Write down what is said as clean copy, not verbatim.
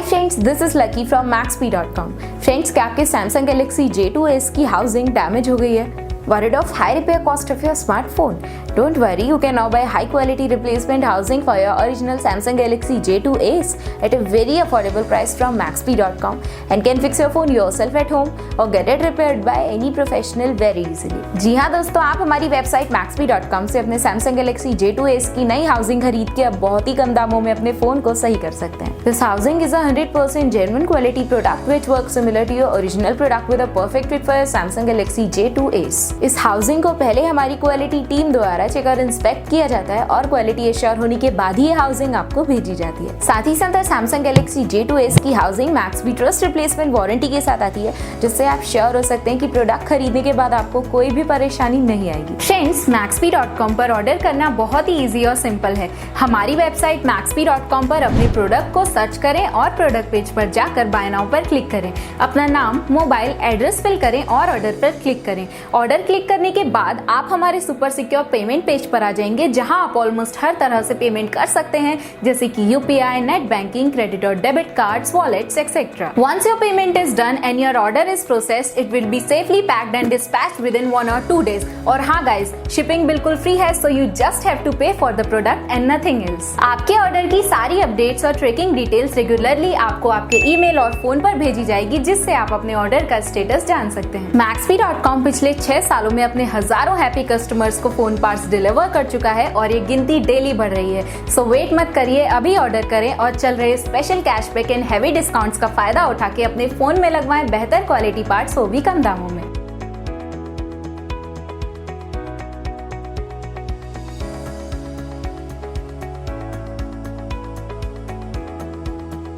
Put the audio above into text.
Hi friends, this is lucky from Maxbhi.com। Friends, क्या आपके Samsung Galaxy J2s की housing damage हो गई है? Worried of high repair cost of your smartphone? Don't worry, you can now buy high quality replacement housing for your original Samsung Galaxy J2s at a very affordable price from Maxbhi.com and can fix your phone yourself at home or get it repaired by any professional very easily। जी हाँ दोस्तों, आप हमारी website Maxbhi.com से अपने Samsung Galaxy J2s की नई housing खरीद के अब बहुत ही कम दामों में अपने फोन को सही कर सकते हैं। This housing is a 100% genuine quality product which works similar to your original product with a perfect fit for your Samsung Galaxy J2s। इस हाउसिंग को पहले हमारी क्वालिटी टीम द्वारा चेक और इंस्पेक्ट किया जाता है और क्वालिटी एश्योर होने के बाद ही ये हाउसिंग आपको भेजी जाती है। साथ ही साथ सैमसंग गैलेक्सी J2s की housing Maxbhi trust replacement warranty के साथ आती है, जिससे आप श्योर हो सकते हैं कि प्रोडक्ट खरीदने के बाद आपको कोई भी परेशानी नहीं आएगी। फ्रेंड्स, Maxbhi.com पर ऑर्डर करना बहुत ही ईजी और सिंपल है। हमारी वेबसाइट Maxbhi.com पर अपने प्रोडक्ट को सर्च करें और प्रोडक्ट पेज पर जाकर बाय नाउ पर क्लिक करें। अपना नाम, मोबाइल, एड्रेस फिल करें और ऑर्डर पर क्लिक करें। ऑर्डर क्लिक करने के बाद आप हमारे सुपर सिक्योर पेमेंट पेज पर आ जाएंगे, जहां आप ऑलमोस्ट हर तरह से पेमेंट कर सकते हैं, जैसे कि यूपीआई, नेट बैंकिंग, क्रेडिट और debit cards, wallets etcetera. Once your payment is done and your order is processed, it will be safely packed and dispatched within 1 or 2 days। और हाँ गाइस, शिपिंग बिल्कुल free है, so you just have to pay for the product and nothing else. आपके order की सारी updates और tracking details regularly आपको आपके ईमेल और फोन पर भेजी जाएगी, जिससे आप अपने ऑर्डर का स्टेटस जान सकते हैं। Maxbhi.com पिछले 6 सालों में अपने हजारों हैप्पी कस्टमर्स को फोन पार्ट्स डिलीवर कर चुका है और ये गिनती डेली बढ़ रही है। सो वेट मत करिए, अभी ऑर्डर करें और चल रहे special cashback and heavy discounts का फायदा उठा के अपने फोन में लगवाएं बेहतर क्वालिटी पार्ट्स, वो भी कम दामों में।